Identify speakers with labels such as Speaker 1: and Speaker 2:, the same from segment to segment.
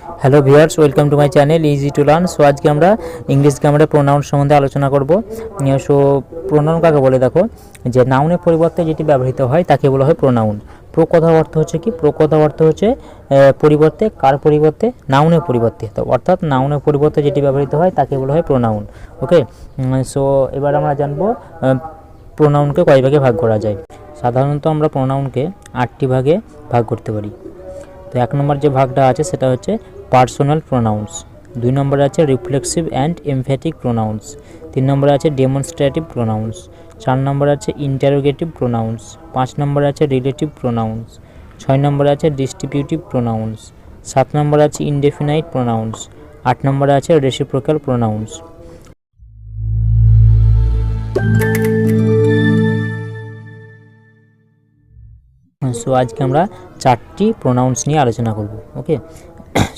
Speaker 1: Hello viewers, welcome to my channel easy to learn. So আজকে আমরা English গ্রামারে pronoun সম্বন্ধে আলোচনা করব। সো প্রোনাউন কাকে বলে দেখো, যে নাউনের পরিবর্তে যেটি ব্যবহৃত হয় তাকে বলা হয় প্রোনাউন। প্রো কথা অর্থ হচ্ছে কি, প্রো কথা অর্থ হচ্ছে পরিবর্তে, কার পরিবর্তে, নাউনের পরিবর্তে, তো অর্থাৎ নাউনের পরিবর্তে যেটি ব্যবহৃত হয় তাকে বলা হয় প্রোনাউন। ওকে, সো এবার আমরা জানবো প্রোনাউনকে কয় ভাগে ভাগ করা যায়। সাধারণত আমরা প্রোনাউনকে 8টি ভাগে ভাগ করতে পারি। তো 1 নম্বর যে ভাগটা আছে সেটা হচ্ছে পার্সোনাল প্রোনাউন্স, 2 নম্বরে আছে রিফ্লেক্সিভ অ্যান্ড এমফ্যাটিক প্রোনাউন্স, 3 নম্বরে আছে ডেমনস্ট্রেটিভ প্রোনাউন্স, 4 নম্বরে আছে ইন্টারোগেটিভ প্রোনাউন্স, 5 নম্বরে আছে রিলেটিভ প্রোনাউন্স, 6 নম্বরে আছে ডিস্ট্রিবিউটিভ প্রোনাউন্স, 7 নম্বরে আছে ইনডেফিনাইট প্রোনাউন্স, 8 নম্বরে আছে রেসিপ্রোকাল প্রোনাউন্স। সো আজকে আমরা 4টি প্রোনাউন্স নিয়ে আলোচনা করব। ওকে,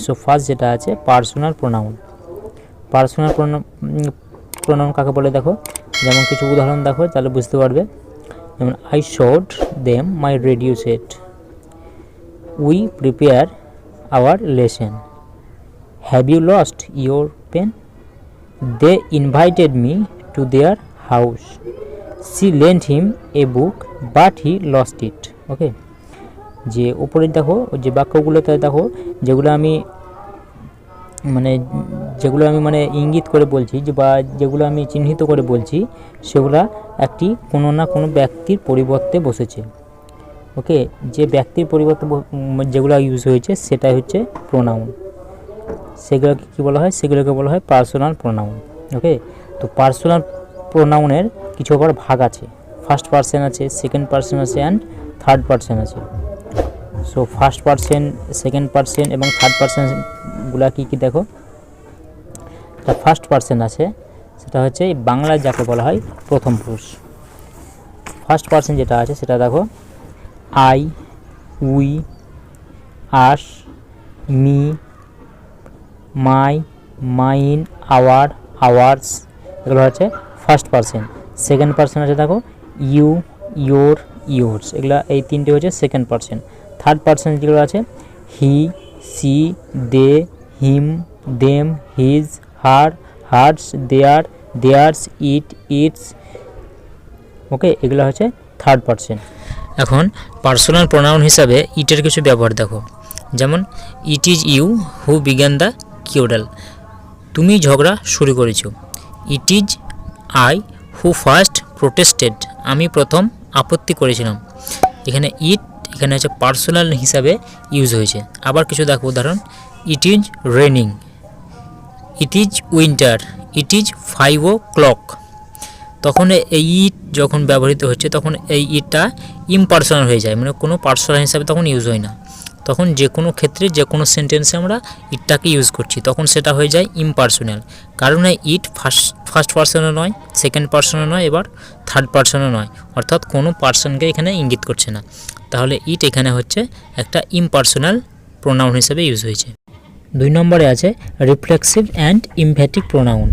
Speaker 1: সো ফার্স্ট যেটা আছে পার্সোনাল প্রোনাউন। পার্সোনাল প্রোনাউন কাকে বলে দেখো, যেমন কিছু উদাহরণ দেখো তাহলে বুঝতে পারবে। যেমন I showed them my radio set, we prepare our lesson, have you lost your pen, they invited me to their house, she lent him a book but he lost it. Okay, যে উপরে দেখো যে বাক্যগুলোতে দেখো যেগুলো আমি মানে ইঙ্গিত করে বলছি, যে বা যেগুলো আমি চিহ্নিত করে বলছি, সেগুলা একটি কোনো না কোনো ব্যক্তির পরিবর্তে বসেছে। ওকে, যে ব্যক্তির পরিবর্তে যেগুলো ইউজ হয়েছে সেটাই হচ্ছে প্রোনাউন। সেগুলোকে কী বলা হয়, সেগুলোকে বলা হয় পার্সোনাল প্রোনাউন। ওকে, তো পার্সোনাল প্রোনাউনের কিছু আবার ভাগ আছে। ফার্স্ট পারসন আছে, সেকেন্ড পারসন আছে অ্যান্ড থার্ড পারসন আছে। So first person, second person এবং থার্ড পারসনগুলা কী কী দেখো। তা ফার্স্ট পারসন আছে, সেটা হচ্ছে বাংলায় যাকে বলা হয় প্রথম পুরুষ। ফার্স্ট পারসন যেটা আছে সেটা দেখো I, we, us, me, my, mine, our, ours, এগুলো হচ্ছে ফার্স্ট পারসন। সেকেন্ড পারসন আছে দেখো ইউ, ইয়োর, ইয়োর্স, এগুলো এই তিনটে হচ্ছে সেকেন্ড পারসন। থার্ড পারসন যেগুলো আছে he, she, they, him, them, his, her, hers, their, theirs, it, its. Okay, এগুলো হচ্ছে থার্ড পারসন। এখন পার্সোনাল প্রোনাউন হিসাবে ইটের কিছু ব্যবহার দেখো। যেমন it is you who began the quarrel, তুমি ঝগড়া শুরু করেছো। It is I who first protested, আমি প্রথম আপত্তি করেছিলাম। এখানে ইট এখানে হচ্ছে পার্সোনাল হিসাবে ইউজ হয়েছে। আবার কিছু দেখো উদাহরণ, it is raining, it is winter, it is 5 o'clock। তখন এই ইট যখন ব্যবহৃত হচ্ছে তখন এই ইটটা ইমপার্সোনাল হয়ে যায়, মানে কোনো পার্সোনাল হিসাবে তখন ইউজ হয় না। তখন যে কোনো ক্ষেত্রে যে কোনো সেন্টেন্সে আমরা ইটটাকে ইউজ করছি তখন সেটা হয়ে যায় ইমপার্সোনাল, কারণ ইট ফার্স্ট পার্সনও নয়, সেকেন্ড পার্সনও নয়, এবার থার্ড পার্সনও নয়, অর্থাৎ কোনো পার্সনকে এখানে ইঙ্গিত করছে না। তাহলে ইট এখানে হচ্ছে একটা ইমপার্সোনাল প্রোনাউন হিসেবে ইউজ হয়েছে। 2 নম্বরে আছে রিফ্লেক্সিভ অ্যান্ড এমফ্যাটিক প্রোনাউন।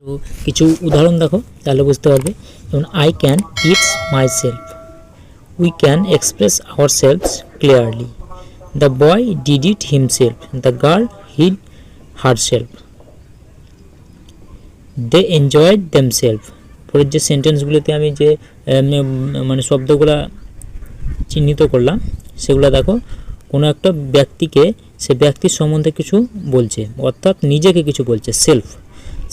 Speaker 1: তো কিছু উদাহরণ দেখো তাহলে বুঝতে পারবে। যেমন I can its myself, we can express ourselves clearly, the boy did it himself, the girl hid herself, they enjoyed themselves. পরের যে সেন্টেন্সগুলোতে আমি যে মানে শব্দগুলো চিহ্নিত করলাম সেগুলো দেখো কোনো একটা ব্যক্তিকে, সে ব্যক্তির সম্বন্ধে কিছু বলছে, অর্থাৎ নিজেকে কিছু বলছে,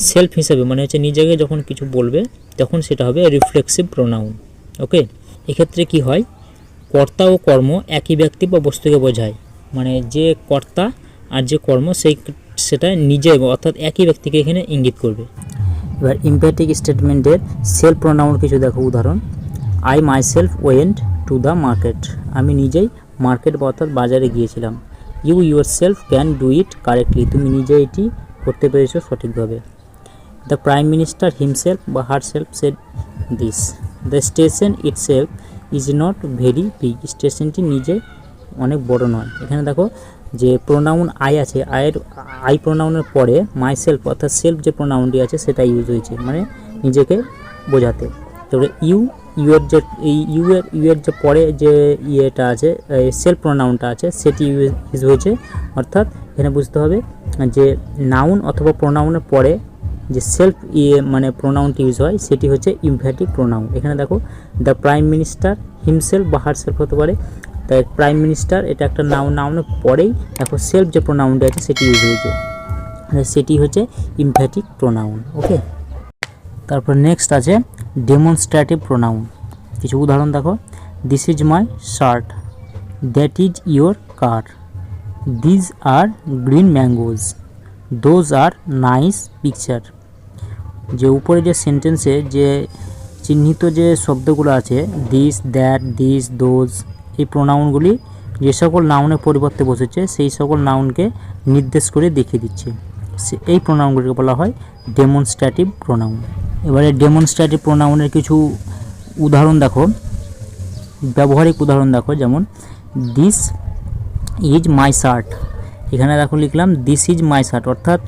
Speaker 1: সেলফ হিসাবে, মানে হচ্ছে নিজেকে যখন কিছু বলবে তখন সেটা হবে রিফ্লেক্সিভ প্রোনাউন। ওকে, এক্ষেত্রে কি হয়, কর্তা ও কর্ম একই ব্যক্তি বা বস্তুকে বোঝায়, মানে যে কর্তা আর যে কর্ম সেটা নিজে অর্থাৎ একই ব্যক্তিকে এখানে ইঙ্গিত করবে। এবার এমফ্যাটিক স্টেটমেন্টের সেলফ প্রোনাউন কিছু দেখো উদাহরণ, I myself went to the market, আমি নিজেই মার্কেট বা অর্থাৎ বাজারে গিয়েছিলাম। You yourself can do it correctly, তুমি নিজে এটি করতে পেরেছো সঠিকভাবে। দ্য প্রাইম মিনিস্টার হিমসেলফ বা her self said this, the station itself is not very big, স্টেশনটি নিজে অনেক বড় নয়। এখানে দেখো যে প্রোনাউন আই আছে, আই প্রোনাউনের পরে মাই সেলফ অর্থাৎ সেলফ যে প্রোনাউনটি আছে সেটা ইউজ হয়েছে, মানে নিজেকে বোঝাতে। তারপরে ইউ ইউয়ের যে এই ইউয়ের যে পরে যে ইয়েটা আছে, সেলফ প্রোনাউনটা আছে, সেটি ইউজ হয়েছে। অর্থাৎ এখানে বুঝতে হবে যে নাউন অথবা প্রোনাউনের পরে যে সেলফ মানে প্রোনাউনটি ইউজ হয় সেটি হচ্ছে ইমপ্যাথিক প্রোনাউন। এখানে দেখো দ্য প্রাইম মিনিস্টার হিমসেলফ বা হারসেলফ হতে পারে। তাই প্রাইম মিনিস্টার এটা একটা নাউনের পরেই দেখো সেলফ যে প্রোনাউনটি আছে সেটি ইউজ হয়েছে, সেটি হচ্ছে ইমপ্যাথিক প্রোনাউন। ওকে, তারপর নেক্সট আছে ডেমনস্ট্রেটিভ প্রোনাউন। কিছু উদাহরণ দেখো, this is my shirt, that is your car, these are green mangoes, those are nice picture. যে উপরে যে সেন্টেন্সে যে চিহ্নিত যে শব্দগুলো আছে দিস, দ্যাট, দিস, দোজ, এই প্রোনাউনগুলি যে সকল নাউনের পরিবর্তে বসেছে সেই সকল নাউনকে নির্দেশ করে দেখিয়ে দিচ্ছে। এই প্রোনাউনগুলিকে বলা হয় ডেমনস্ট্রেটিভ প্রোনাউন। এবারে ডেমনস্ট্রেটিভ প্রোনাউনের কিছু উদাহরণ দেখো, ব্যবহারিক উদাহরণ দেখো। যেমন দিস ইজ মাই শার্ট, এখানে দেখো লিখলাম দিস ইজ মাই শার্ট, অর্থাৎ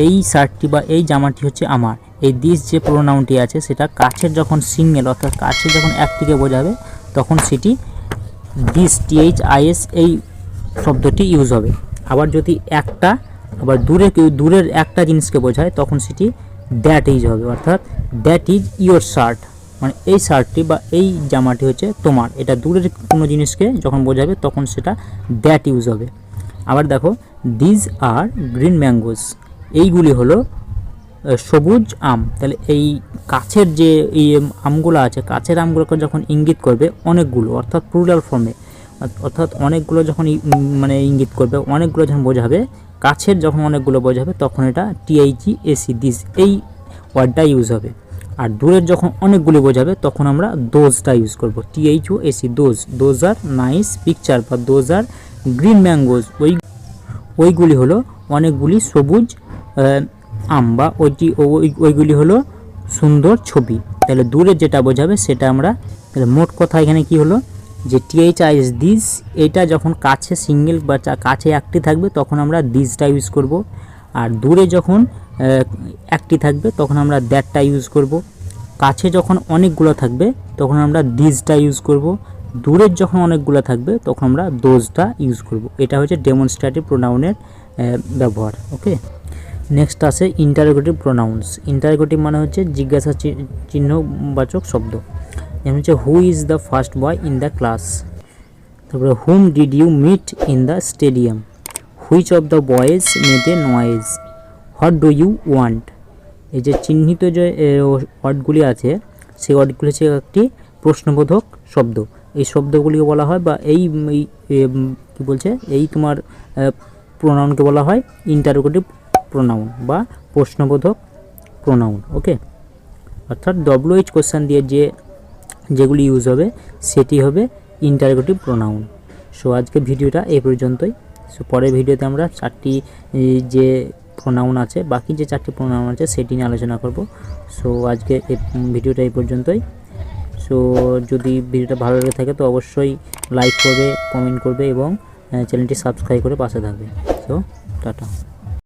Speaker 1: এই শার্টটি বা এই জামাটি হচ্ছে আমার। এই দিস যে প্রোনাউনটি আছে সেটা কাছের যখন সিঙ্গেল অর্থাৎ কাছে যখন একটিকে বোঝাবে তখন সেটি দিস THIS এই শব্দটি ইউজ হবে। আবার যদি একটা আবার দূরের একটা জিনিসকে বোঝায় তখন সেটি দ্যাট ইজ হবে, অর্থাৎ দ্যাট ইজ ইয়োর শার্ট, মানে এই শার্টটি বা এই জামাটি হচ্ছে তোমার। এটা দূরের কোনো জিনিসকে যখন বোঝাবে তখন সেটা দ্যাট ইউজ হবে। আবার দেখো দিজ আর গ্রিন ম্যাঙ্গোজ, এইগুলি হলো সবুজ আম। তাহলে এই কাছের যে এই আমগুলো আছে, কাছের আমগুলোকে যখন ইঙ্গিত করবে অনেকগুলো অর্থাৎ প্লুরাল ফর্মে, অর্থাৎ অনেকগুলো যখন মানে ইঙ্গিত করবে, অনেকগুলো যখন বোঝাবে, কাছের যখন অনেকগুলো বোঝাবে তখন এটা THAC দিস এই ওয়ার্ডটা ইউজ হবে। আর দূরের যখন অনেকগুলি বোঝাবে তখন আমরা দোজটা ইউজ করব, THOAC those. Those are nice picture বা দোজ আর গ্রিন ম্যাঙ্গোজ, ওইগুলি হলো অনেকগুলি সবুজ আম বা ওইগুলি হলো সুন্দর ছবি। তাহলে দূরে যেটা বোঝাবে সেটা আমরা, তাহলে মোট কথা এখানে কি হলো যে THIS দিস, এটা যখন কাছে সিঙ্গেল বা কাছে একটি থাকবে তখন আমরা দিসটা ইউজ করব। আর দূরে যখন একটি থাকবে তখন আমরা দ্যাটটা ইউজ করব। কাছে যখন অনেকগুলো থাকবে তখন আমরা দিসটা ইউজ করব। দূরের যখন অনেকগুলো থাকবে তখন আমরা দোজটা ইউজ করব। এটা হচ্ছে ডেমনস্ট্রেটিভ প্রোনাউনের ব্যবহার। ওকে, নেক্সট আছে ইন্টারোগেটিভ প্রোনাউন্স। ইন্টারোগেটিভ মানে হচ্ছে জিজ্ঞাসা চিহ্নবাচক শব্দ। যেমন হচ্ছে who is the first boy in the class, তারপরে whom did you meet in the stadium, which of the boys made a noise, what do you want. এই যে চিহ্নিত যে ওয়ার্ডগুলি আছে সেই ওয়ার্ডগুলি হচ্ছে একটি প্রশ্নবোধক শব্দ। এই শব্দগুলিকে বলা হয় বা এই কী বলছে এই তোমার প্রোনাউনকে বলা হয় ইন্টারোগেটিভ প্রোনাউন বা প্রশ্নবোধক প্রোনাউন। ওকে, অর্থাৎ WH কোশ্চেন দিয়ে যেগুলি ইউজ হবে সেটি হবে ইন্টারোগেটিভ প্রোনাউন। সো আজকে ভিডিওটা এই পর্যন্তই। সো পরের ভিডিওতে আমরা চারটি যে প্রোনাউন আছে, বাকি যে চারটি প্রোনাউন আছে সেটি নিয়ে আলোচনা করব। সো আজকে এই ভিডিওটা এই পর্যন্তই। সো যদি ভিডিওটা ভালো লেগে থাকে তো অবশ্যই লাইক করবে, কমেন্ট করবে এবং চ্যানেলটি সাবস্ক্রাইব করে পাশে থাকবে। So tata.